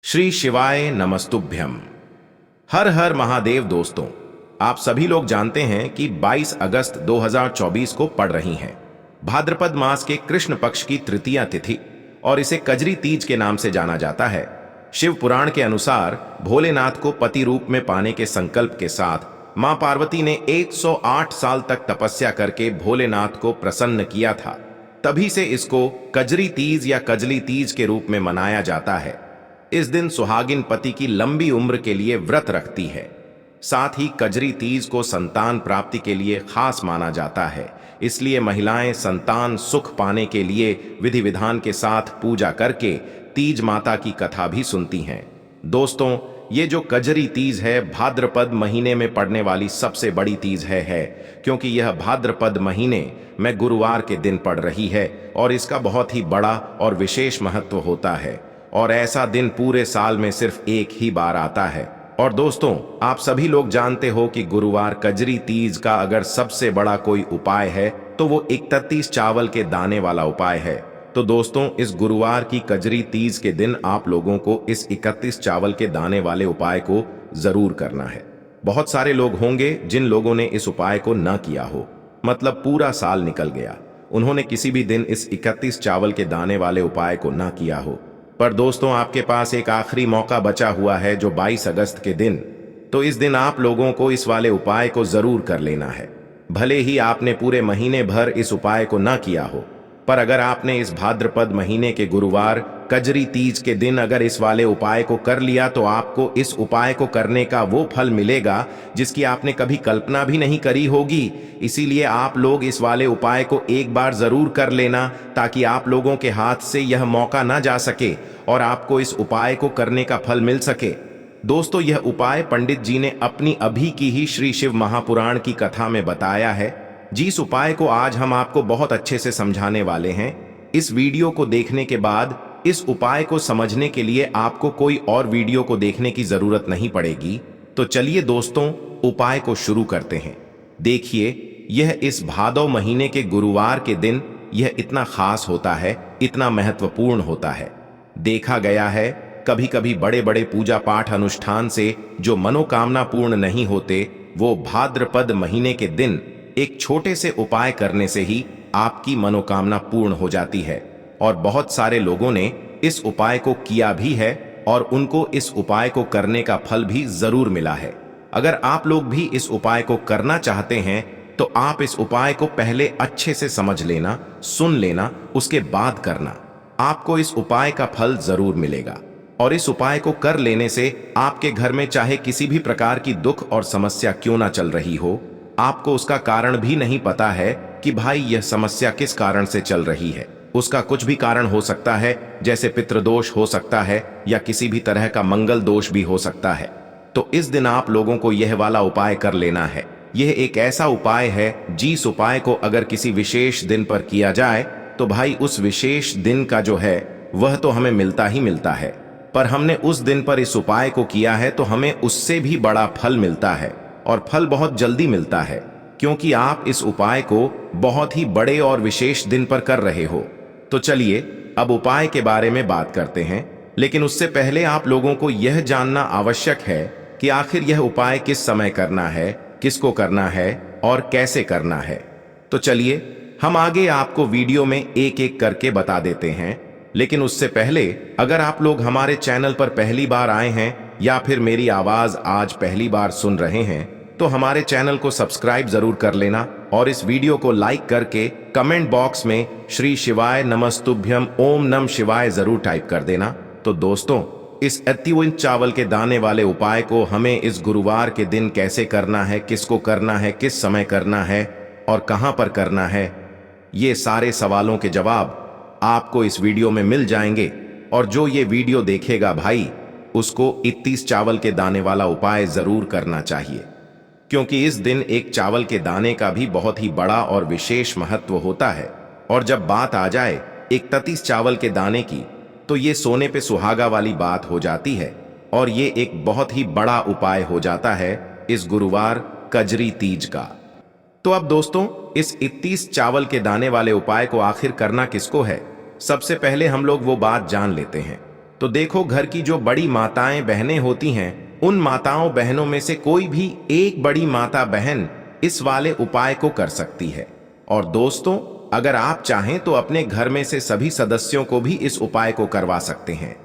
श्री शिवाय नमस्तुभ्यम। हर हर महादेव। दोस्तों, आप सभी लोग जानते हैं कि 22 अगस्त 2024 को पड़ रही है भाद्रपद मास के कृष्ण पक्ष की तृतीया तिथि और इसे कजरी तीज के नाम से जाना जाता है। शिव पुराण के अनुसार भोलेनाथ को पति रूप में पाने के संकल्प के साथ मां पार्वती ने 108 साल तक तपस्या करके भोलेनाथ को प्रसन्न किया था। तभी से इसको कजरी तीज या कजली तीज के रूप में मनाया जाता है। इस दिन सुहागिन पति की लंबी उम्र के लिए व्रत रखती है। साथ ही कजरी तीज को संतान प्राप्ति के लिए खास माना जाता है, इसलिए महिलाएं संतान सुख पाने के लिए विधि विधान के साथ पूजा करके तीज माता की कथा भी सुनती हैं। दोस्तों, ये जो कजरी तीज है भाद्रपद महीने में पड़ने वाली सबसे बड़ी तीज है क्योंकि यह भाद्रपद महीने में गुरुवार के दिन पड़ रही है और इसका बहुत ही बड़ा और विशेष महत्व होता है और ऐसा दिन पूरे साल में सिर्फ एक ही बार आता है। और दोस्तों, आप सभी लोग जानते हो कि गुरुवार कजरी तीज का अगर सबसे बड़ा कोई उपाय है तो वो 31 चावल के दाने वाला उपाय है। तो दोस्तों, इस गुरुवार की कजरी तीज के दिन आप लोगों को इस 31 चावल के दाने वाले उपाय को जरूर करना है। बहुत सारे लोग होंगे जिन लोगों ने इस उपाय को न किया हो, मतलब पूरा साल निकल गया, उन्होंने किसी भी दिन इस 31 चावल के दाने वाले उपाय को न किया हो। पर दोस्तों, आपके पास एक आखिरी मौका बचा हुआ है जो 22 अगस्त के दिन। तो इस दिन आप लोगों को इस वाले उपाय को जरूर कर लेना है। भले ही आपने पूरे महीने भर इस उपाय को ना किया हो, पर अगर आपने इस भाद्रपद महीने के गुरुवार कजरी तीज के दिन अगर इस वाले उपाय को कर लिया तो आपको इस उपाय को करने का वो फल मिलेगा जिसकी आपने कभी कल्पना भी नहीं करी होगी। इसीलिए आप लोग इस वाले उपाय को एक बार जरूर कर लेना ताकि आप लोगों के हाथ से यह मौका ना जा सके और आपको इस उपाय को करने का फल मिल सके। दोस्तों, यह उपाय पंडित जी ने अपनी अभी की ही श्री शिव महापुराण की कथा में बताया है, जिस उपाय को आज हम आपको बहुत अच्छे से समझाने वाले हैं। इस वीडियो को देखने के बाद इस उपाय को समझने के लिए आपको कोई और वीडियो को देखने की जरूरत नहीं पड़ेगी। तो चलिए दोस्तों, उपाय को शुरू करते हैं। देखिए, यह इस भादौ महीने के गुरुवार के दिन यह इतना खास होता है, इतना महत्वपूर्ण होता है। देखा गया है कभी कभी बड़े बड़े पूजा पाठ अनुष्ठान से जो मनोकामना पूर्ण नहीं होते, वो भाद्रपद महीने के दिन एक छोटे से उपाय करने से ही आपकी मनोकामना पूर्ण हो जाती है। और बहुत सारे लोगों ने इस उपाय को किया भी है और उनको इस उपाय को करने का फल भी जरूर मिला है। अगर आप लोग भी इस उपाय को करना चाहते हैं तो आप इस उपाय को पहले अच्छे से समझ लेना, सुन लेना, उसके बाद करना। आपको इस उपाय का फल जरूर मिलेगा। और इस उपाय को कर लेने से आपके घर में चाहे किसी भी प्रकार की दुख और समस्या क्यों ना चल रही हो, आपको उसका कारण भी नहीं पता है कि भाई यह समस्या किस कारण से चल रही है। उसका कुछ भी कारण हो सकता है, जैसे पितृदोष हो सकता है या किसी भी तरह का मंगल दोष भी हो सकता है। तो इस दिन आप लोगों को यह वाला उपाय कर लेना है। यह एक ऐसा उपाय है जिस उपाय को अगर किसी विशेष दिन पर किया जाए तो भाई उस विशेष दिन का जो है वह तो हमें मिलता ही मिलता है, पर हमने उस दिन पर इस उपाय को किया है तो हमें उससे भी बड़ा फल मिलता है और फल बहुत जल्दी मिलता है, क्योंकि आप इस उपाय को बहुत ही बड़े और विशेष दिन पर कर रहे हो। तो चलिए अब उपाय के बारे में बात करते हैं, लेकिन उससे पहले आप लोगों को यह जानना आवश्यक है कि आखिर यह उपाय किस समय करना है, किसको करना है और कैसे करना है। तो चलिए हम आगे आपको वीडियो में एक एक करके बता देते हैं। लेकिन उससे पहले अगर आप लोग हमारे चैनल पर पहली बार आए हैं या फिर मेरी आवाज आज पहली बार सुन रहे हैं तो हमारे चैनल को सब्सक्राइब जरूर कर लेना और इस वीडियो को लाइक करके कमेंट बॉक्स में श्री शिवाय नमस्तुभ्यम ओम नम शिवाय जरूर टाइप कर देना। तो दोस्तों, इस 31 चावल के दाने वाले उपाय को हमें इस गुरुवार के दिन कैसे करना है, किसको करना है, किस समय करना है और कहां पर करना है, ये सारे सवालों के जवाब आपको इस वीडियो में मिल जाएंगे। और जो ये वीडियो देखेगा भाई, उसको 31 चावल के दाने वाला उपाय जरूर करना चाहिए, क्योंकि इस दिन एक चावल के दाने का भी बहुत ही बड़ा और विशेष महत्व होता है। और जब बात आ जाए 31 चावल के दाने की, तो ये सोने पे सुहागा वाली बात हो जाती है और ये एक बहुत ही बड़ा उपाय हो जाता है इस गुरुवार कजरी तीज का। तो अब दोस्तों, इस 31 चावल के दाने वाले उपाय को आखिर करना किसको है, सबसे पहले हम लोग वो बात जान लेते हैं। तो देखो, घर की जो बड़ी माताएं बहनें होती हैं, उन माताओं बहनों में से कोई भी एक बड़ी माता बहन इस वाले उपाय को कर सकती है। और दोस्तों, अगर आप चाहें तो अपने घर में से सभी सदस्यों को भी इस उपाय को करवा सकते हैं।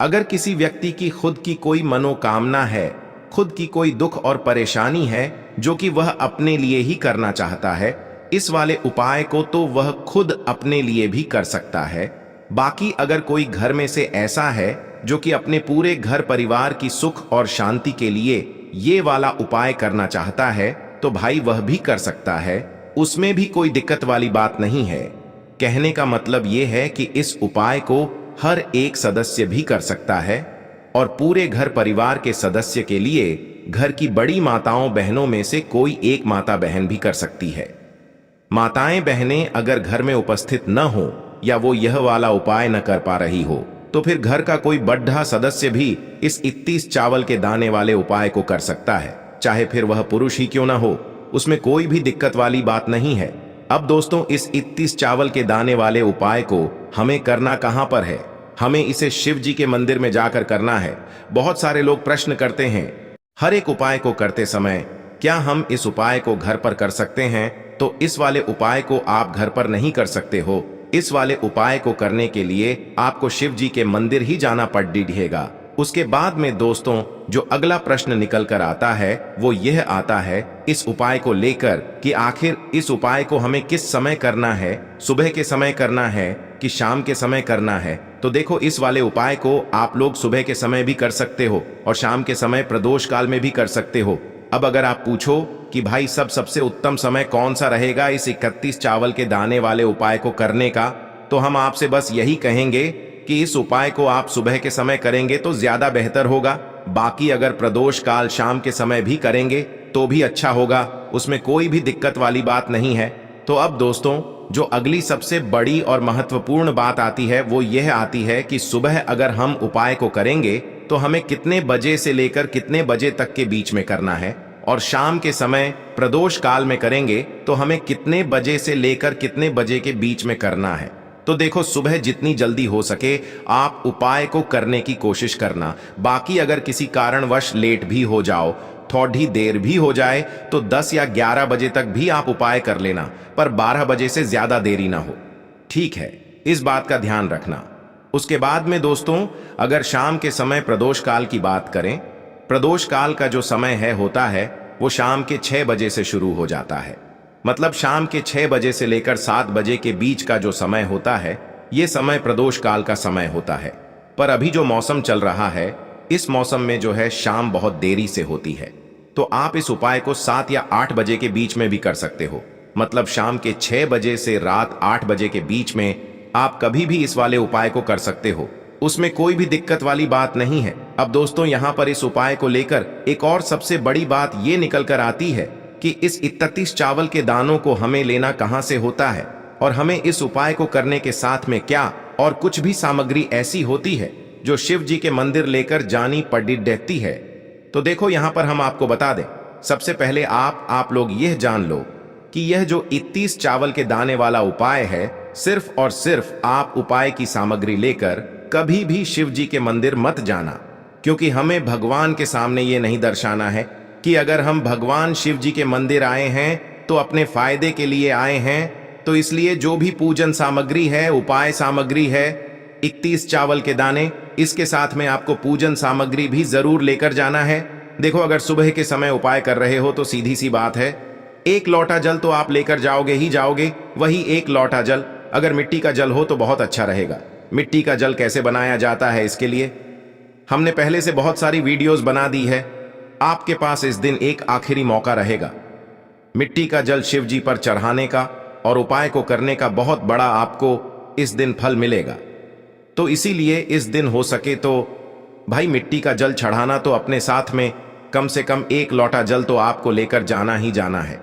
अगर किसी व्यक्ति की खुद की कोई मनोकामना है, खुद की कोई दुख और परेशानी है जो कि वह अपने लिए ही करना चाहता है, इस वाले उपाय को तो वह खुद अपने लिए भी कर सकता है। बाकी अगर कोई घर में से ऐसा है जो कि अपने पूरे घर परिवार की सुख और शांति के लिए ये वाला उपाय करना चाहता है, तो भाई वह भी कर सकता है, उसमें भी कोई दिक्कत वाली बात नहीं है। कहने का मतलब ये है कि इस उपाय को हर एक सदस्य भी कर सकता है और पूरे घर परिवार के सदस्य के लिए घर की बड़ी माताओं बहनों में से कोई एक माता बहन भी कर सकती है। माताएं बहनें अगर घर में उपस्थित न हो या वो यह वाला उपाय न कर पा रही हो, तो फिर घर का कोई बड़ा सदस्य भी इस 31 चावल के दाने वाले उपाय को कर सकता है, चाहे फिर वह पुरुष ही क्यों ना हो, उसमें कोई भी दिक्कत वाली बात नहीं है। अब दोस्तों, इस 31 चावल के दाने वाले उपाय को हमें करना कहां पर है? हमें इसे शिव जी के मंदिर में जाकर करना है। बहुत सारे लोग प्रश्न करते हैं, हर एक उपाय को करते समय क्या हम इस उपाय को घर पर कर सकते हैं? तो इस वाले उपाय को आप घर पर नहीं कर सकते हो। इस वाले उपाय को करने के लिए आपको शिव जी के मंदिर ही जाना पड़ेगा। उसके बाद में दोस्तों, जो अगला प्रश्न निकल कर आता है वो यह आता है इस उपाय को लेकर कि आखिर इस उपाय को हमें किस समय करना है, सुबह के समय करना है कि शाम के समय करना है? तो देखो, इस वाले उपाय को आप लोग सुबह के समय भी कर सकते हो और शाम के समय प्रदोष काल में भी कर सकते हो। अब अगर आप पूछो कि भाई सबसे उत्तम समय कौन सा रहेगा इस 31 चावल के दाने वाले उपाय को करने का, तो हम आपसे बस यही कहेंगे कि इस उपाय को आप सुबह के समय करेंगे तो ज्यादा बेहतर होगा। बाकी अगर प्रदोष काल शाम के समय भी करेंगे तो भी अच्छा होगा, उसमें कोई भी दिक्कत वाली बात नहीं है। तो अब दोस्तों, जो अगली सबसे बड़ी और महत्वपूर्ण बात आती है वो यह आती है कि सुबह अगर हम उपाय को करेंगे तो हमें कितने बजे से लेकर कितने बजे तक के बीच में करना है, और शाम के समय प्रदोष काल में करेंगे तो हमें कितने बजे से लेकर कितने बजे के बीच में करना है। तो देखो, सुबह जितनी जल्दी हो सके आप उपाय को करने की कोशिश करना। बाकी अगर किसी कारणवश लेट भी हो जाओ, थोड़ी देर भी हो जाए, तो 10 या 11 बजे तक भी आप उपाय कर लेना, पर 12 बजे से ज्यादा देरी ना हो। ठीक है, इस बात का ध्यान रखना। उसके बाद में दोस्तों, अगर शाम के समय प्रदोष काल की बात करें, प्रदोष काल का जो समय होता है वो शाम के 6 बजे से शुरू हो जाता है। मतलब शाम के 6 बजे से लेकर 7 बजे के बीच का जो समय होता है, ये समय प्रदोष काल का समय होता है। पर अभी जो मौसम चल रहा है, इस मौसम में जो है शाम बहुत देरी से होती है, तो आप इस उपाय को 7 या 8 बजे के बीच में भी कर सकते हो। मतलब शाम के 6 बजे से रात 8 बजे के बीच में आप कभी भी इस वाले उपाय को कर सकते हो, उसमें कोई भी दिक्कत वाली बात नहीं है। अब दोस्तों, यहाँ पर इस उपाय को लेकर एक और सबसे बड़ी बात ये निकल कर आती है कि इस 31 चावल के दानों को हमें लेना कहाँ से होता है, और हमें इस उपाय को करने के साथ में क्या और कुछ भी सामग्री ऐसी होती है जो शिव जी के मंदिर लेकर जानी पड़ती है। तो देखो, यहाँ पर हम आपको बता दें, सबसे पहले आप लोग यह जान लो कि यह जो 31 चावल के दाने वाला उपाय है, सिर्फ और सिर्फ आप उपाय की सामग्री लेकर कभी भी शिव जी के मंदिर मत जाना, क्योंकि हमें भगवान के सामने ये नहीं दर्शाना है कि अगर हम भगवान शिव जी के मंदिर आए हैं तो अपने फायदे के लिए आए हैं। तो इसलिए जो भी पूजन सामग्री है, उपाय सामग्री है, 31 चावल के दाने, इसके साथ में आपको पूजन सामग्री भी जरूर लेकर जाना है। देखो, अगर सुबह के समय उपाय कर रहे हो तो सीधी सी बात है, 1 लोटा जल तो आप लेकर जाओगे ही जाओगे। वही 1 लोटा जल अगर मिट्टी का जल हो तो बहुत अच्छा रहेगा। मिट्टी का जल कैसे बनाया जाता है, इसके लिए हमने पहले से बहुत सारी वीडियोस बना दी है। आपके पास इस दिन एक आखिरी मौका रहेगा मिट्टी का जल शिव जी पर चढ़ाने का, और उपाय को करने का बहुत बड़ा आपको इस दिन फल मिलेगा। तो इसीलिए इस दिन हो सके तो भाई मिट्टी का जल चढ़ाना तो अपने साथ में कम से कम 1 लोटा जल तो आपको लेकर जाना ही जाना है।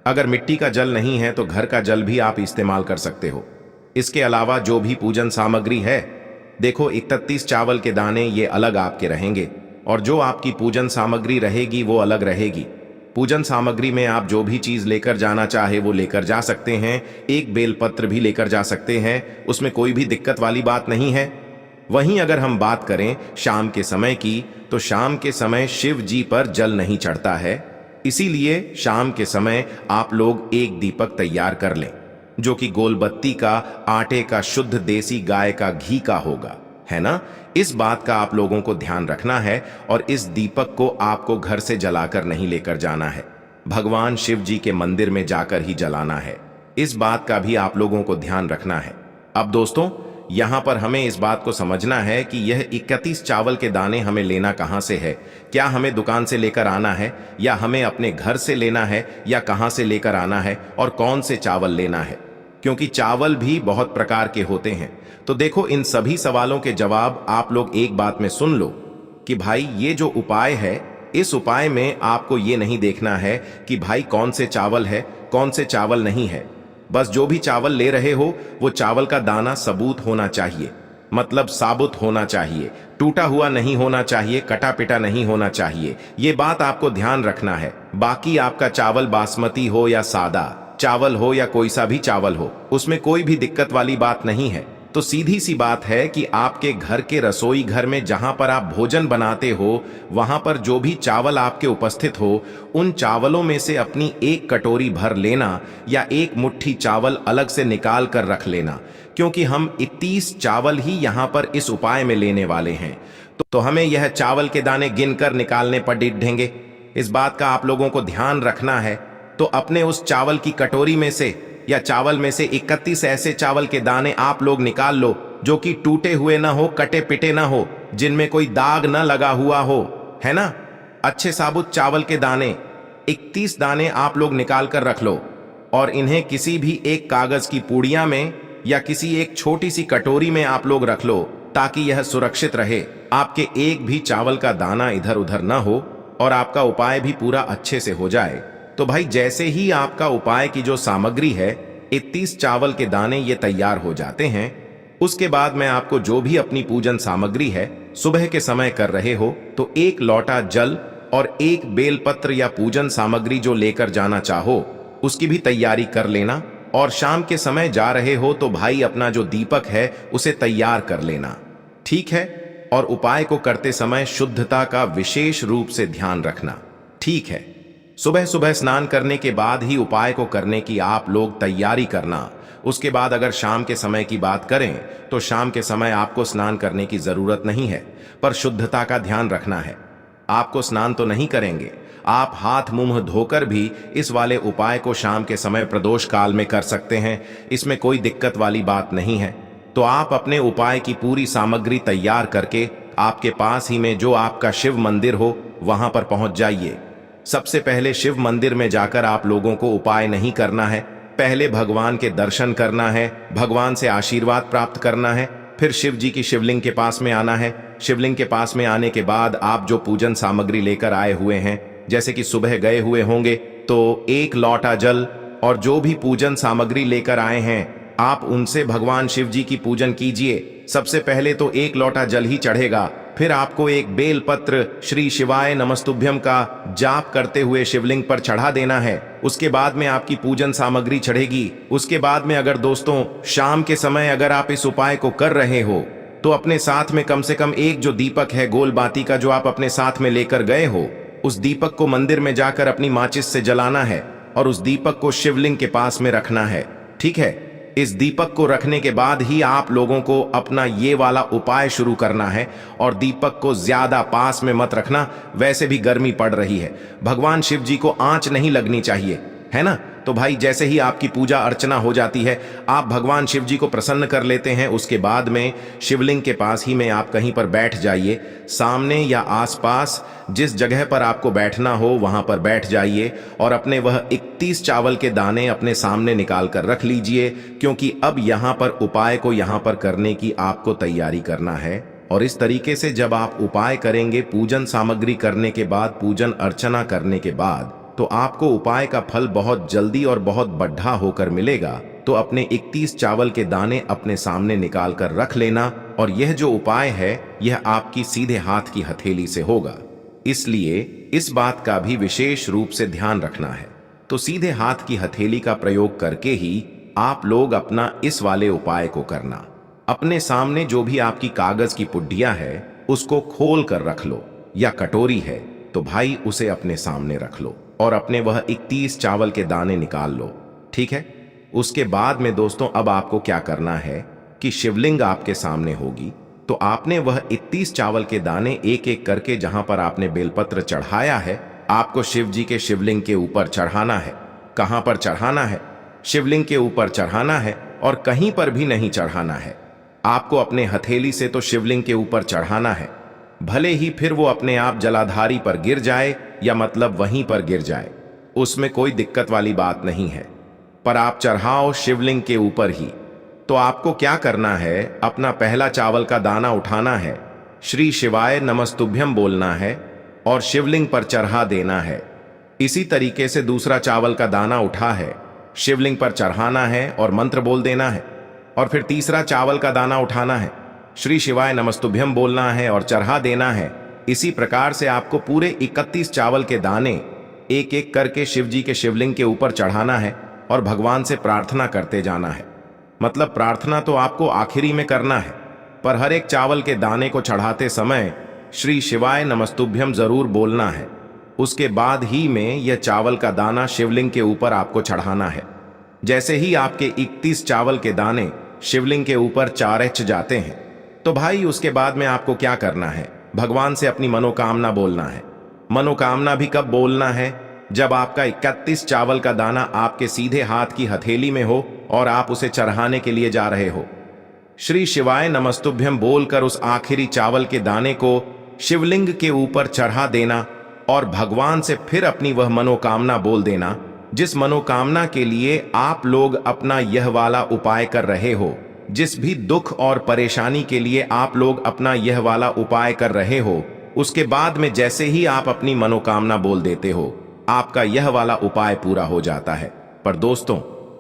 अगर मिट्टी का जल नहीं है तो घर का जल भी आप इस्तेमाल कर सकते हो। इसके अलावा जो भी पूजन सामग्री है, देखो 31 चावल के दाने ये अलग आपके रहेंगे, और जो आपकी पूजन सामग्री रहेगी वो अलग रहेगी। पूजन सामग्री में आप जो भी चीज लेकर जाना चाहे वो लेकर जा सकते हैं। एक बेलपत्र भी लेकर जा सकते हैं, उसमें कोई भी दिक्कत वाली बात नहीं है। वहीं अगर हम बात करें शाम के समय की, तो शाम के समय शिव जी पर जल नहीं चढ़ता है, इसीलिए शाम के समय आप लोग एक दीपक तैयार कर लें, जो कि गोलबत्ती का, आटे का, शुद्ध देसी गाय का घी का होगा, है ना। इस बात का आप लोगों को ध्यान रखना है और इस दीपक को आपको घर से जलाकर नहीं लेकर जाना है, भगवान शिव जी के मंदिर में जाकर ही जलाना है। इस बात का भी आप लोगों को ध्यान रखना है। अब दोस्तों, यहां पर हमें इस बात को समझना है कि यह 31 चावल के दाने हमें लेना कहां से है। क्या हमें दुकान से लेकर आना है, या हमें अपने घर से लेना है, या कहां से लेकर आना है, और कौन से चावल लेना है, क्योंकि चावल भी बहुत प्रकार के होते हैं। तो देखो, इन सभी सवालों के जवाब आप लोग एक बात में सुन लो कि भाई ये जो उपाय है, इस उपाय में आपको ये नहीं देखना है कि भाई कौन से चावल है, कौन से चावल नहीं है। बस जो भी चावल ले रहे हो वो चावल का दाना सबूत होना चाहिए, मतलब साबुत होना चाहिए, टूटा हुआ नहीं होना चाहिए, कटा पिटा नहीं होना चाहिए। ये बात आपको ध्यान रखना है। बाकी आपका चावल बासमती हो या सादा चावल हो या कोई सा भी चावल हो, उसमें कोई भी दिक्कत वाली बात नहीं है। तो सीधी सी बात है कि आपके घर के रसोई घर में जहां पर आप भोजन बनाते हो, वहां पर जो भी चावल आपके उपस्थित हो, उन चावलों में से अपनी एक कटोरी भर लेना, या एक मुट्ठी चावल अलग से निकाल कर रख लेना, क्योंकि हम 31 चावल ही यहां पर इस उपाय में लेने वाले हैं। तो हमें यह चावल के दाने गिनकर निकालने पर डिढेंगे। इस बात का आप लोगों को ध्यान रखना है। तो अपने उस चावल की कटोरी में से या चावल में से 31 ऐसे चावल के दाने आप लोग निकाल लो जो कि टूटे हुए ना हो, कटे पिटे ना हो, जिनमें कोई दाग ना लगा हुआ हो, है ना। अच्छे साबुत चावल के दाने 31 दाने आप लोग निकाल कर रख लो, और इन्हें किसी भी एक कागज की पूड़िया में या किसी एक छोटी सी कटोरी में आप लोग रख लो, ताकि यह सुरक्षित रहे, आपके एक भी चावल का दाना इधर उधर ना हो, और आपका उपाय भी पूरा अच्छे से हो जाए। तो भाई जैसे ही आपका उपाय की जो सामग्री है, 31 चावल के दाने ये तैयार हो जाते हैं, उसके बाद मैं आपको जो भी अपनी पूजन सामग्री है सुबह के समय कर रहे हो, तो एक लोटा जल और एक बेलपत्र या पूजन सामग्री जो लेकर जाना चाहो उसकी भी तैयारी कर लेना। और शाम के समय जा रहे हो तो भाई अपना जो दीपक है उसे तैयार कर लेना, ठीक है। और उपाय को करते समय शुद्धता का विशेष रूप से ध्यान रखना, ठीक है। सुबह सुबह स्नान करने के बाद ही उपाय को करने की आप लोग तैयारी करना। उसके बाद अगर शाम के समय की बात करें तो शाम के समय आपको स्नान करने की जरूरत नहीं है, पर शुद्धता का ध्यान रखना है। आपको स्नान तो नहीं करेंगे, आप हाथ मुंह धोकर भी इस वाले उपाय को शाम के समय प्रदोष काल में कर सकते हैं, इसमें कोई दिक्कत वाली बात नहीं है। तो आप अपने उपाय की पूरी सामग्री तैयार करके आपके पास ही में जो आपका शिव मंदिर हो वहां पर पहुंच जाइए। सबसे पहले शिव मंदिर में जाकर आप लोगों को उपाय नहीं करना है, पहले भगवान के दर्शन करना है, भगवान से आशीर्वाद प्राप्त करना है, फिर शिव जी की शिवलिंग के पास में आना है। शिवलिंग के पास में आने के बाद आप जो पूजन सामग्री लेकर आए हुए हैं, जैसे कि सुबह गए हुए होंगे तो एक लोटा जल और जो भी पूजन सामग्री लेकर आए हैं आप उनसे भगवान शिव जी की पूजन कीजिए। सबसे पहले तो एक लोटा जल ही चढ़ेगा, फिर आपको एक बेल पत्र श्री शिवाय नमस्तुभ्यम का जाप करते हुए शिवलिंग पर चढ़ा देना है। उसके बाद में आपकी पूजन सामग्री चढ़ेगी। उसके बाद में अगर दोस्तों शाम के समय अगर आप इस उपाय को कर रहे हो तो अपने साथ में कम से कम एक जो दीपक है गोल बाती का जो आप अपने साथ में लेकर गए हो, उस दीपक को मंदिर में जाकर अपनी माचिस से जलाना है और उस दीपक को शिवलिंग के पास में रखना है, ठीक है। इस दीपक को रखने के बाद ही आप लोगों को अपना ये वाला उपाय शुरू करना है, और दीपक को ज्यादा पास में मत रखना, वैसे भी गर्मी पड़ रही है, भगवान शिव जी को आंच नहीं लगनी चाहिए, है ना। तो भाई जैसे ही आपकी पूजा अर्चना हो जाती है, आप भगवान शिव जी को प्रसन्न कर लेते हैं, उसके बाद में शिवलिंग के पास ही में आप कहीं पर बैठ जाइए। सामने या आसपास जिस जगह पर आपको बैठना हो वहां पर बैठ जाइए और अपने वह 31 चावल के दाने अपने सामने निकाल कर रख लीजिए, क्योंकि अब यहां पर उपाय को यहां पर करने की आपको तैयारी करना है। और इस तरीके से जब आप उपाय करेंगे, पूजन सामग्री करने के बाद, पूजन अर्चना करने के बाद, तो आपको उपाय का फल बहुत जल्दी और बहुत बढ़ा होकर मिलेगा। तो अपने 31 चावल के दाने अपने सामने निकाल कर रख लेना, और यह जो उपाय है यह आपकी सीधे हाथ की हथेली से होगा, इसलिए इस बात का भी विशेष रूप से ध्यान रखना है। तो सीधे हाथ की हथेली का प्रयोग करके ही आप लोग अपना इस वाले उपाय को करना। अपने सामने जो भी आपकी कागज की पुड्डियां है उसको खोल कर रख लो, या कटोरी है तो भाई उसे अपने सामने रख लो और अपने वह 31 चावल के दाने निकाल लो। ठीक है। उसके बाद में दोस्तों अब आपको क्या करना है कि शिवलिंग आपके सामने होगी, तो आपने वह 31 चावल के दाने एक एक करके जहां पर आपने बेलपत्र चढ़ाया है आपको शिव जी के शिवलिंग के ऊपर चढ़ाना है। कहां पर चढ़ाना है? शिवलिंग के ऊपर चढ़ाना है और कहीं पर भी नहीं चढ़ाना है। आपको अपने हथेली से तो शिवलिंग के ऊपर चढ़ाना है, भले ही फिर वो अपने आप जलाधारी पर गिर जाए या मतलब वहीं पर गिर जाए, उसमें कोई दिक्कत वाली बात नहीं है, पर आप चढ़ाओ शिवलिंग के ऊपर ही। तो आपको क्या करना है, अपना पहला चावल का दाना उठाना है, श्री शिवाय नमस्तुभ्यम बोलना है और शिवलिंग पर चढ़ा देना है। इसी तरीके से दूसरा चावल का दाना उठा है, शिवलिंग पर चढ़ाना है और मंत्र बोल देना है। और फिर तीसरा चावल का दाना उठाना है, श्री शिवाय नमस्तुभ्यम बोलना है और चढ़ा देना है। इसी प्रकार से आपको पूरे 31 चावल के दाने एक एक करके शिव जी के शिवलिंग के ऊपर चढ़ाना है और भगवान से प्रार्थना करते जाना है। मतलब प्रार्थना तो आपको आखिरी में करना है, पर हर एक चावल के दाने को चढ़ाते समय श्री शिवाय नमस्तुभ्यम जरूर बोलना है। उसके बाद ही में यह चावल का दाना शिवलिंग के ऊपर आपको चढ़ाना है। जैसे ही आपके 31 चावल के दाने शिवलिंग के ऊपर चारच जाते हैं, तो भाई उसके बाद में आपको क्या करना है, भगवान से अपनी मनोकामना बोलना है। मनोकामना भी कब बोलना है? जब आपका 31 चावल का दाना आपके सीधे हाथ की हथेली में हो और आप उसे चढ़ाने के लिए जा रहे हो। श्री शिवाय नमस्तुभ्यम बोलकर उस आखिरी चावल के दाने को शिवलिंग के ऊपर चढ़ा देना और भगवान से फिर अपनी वह मनोकामना बोल देना, जिस मनोकामना के लिए आप लोग अपना यह वाला उपाय कर रहे हो, जिस भी दुख और परेशानी के लिए आप लोग अपना यह वाला उपाय कर रहे हो। उसके बाद में जैसे ही आप अपनी मनोकामना बोल देते हो, आपका यह वाला उपाय पूरा हो जाता है। पर दोस्तों,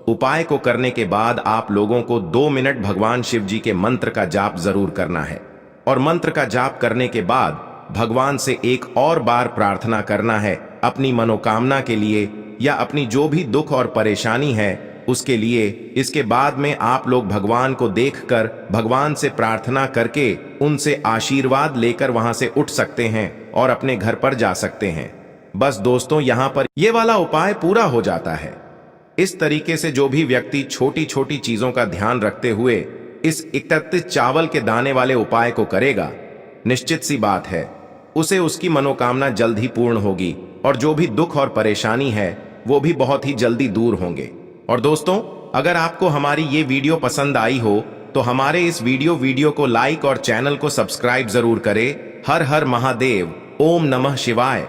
उपाय को करने के बाद आप लोगों को 2 मिनट भगवान शिव जी के मंत्र का जाप जरूर करना है और मंत्र का जाप करने के बाद भगवान से एक और बार प्रार्थना करना है अपनी मनोकामना के लिए या अपनी जो भी दुख और परेशानी है उसके लिए। इसके बाद में आप लोग भगवान को देखकर भगवान से प्रार्थना करके उनसे आशीर्वाद लेकर वहां से उठ सकते हैं और अपने घर पर जा सकते हैं। बस दोस्तों, यहां पर यह वाला उपाय पूरा हो जाता है। इस तरीके से जो भी व्यक्ति छोटी छोटी चीजों का ध्यान रखते हुए इस 31 चावल के दाने वाले उपाय को करेगा, निश्चित सी बात है उसे उसकी मनोकामना जल्द ही पूर्ण होगी और जो भी दुख और परेशानी है वो भी बहुत ही जल्दी दूर होंगे। और दोस्तों, अगर आपको हमारी ये वीडियो पसंद आई हो तो हमारे इस वीडियो को लाइक और चैनल को सब्सक्राइब जरूर करें। हर हर महादेव, ओम नमः शिवाय।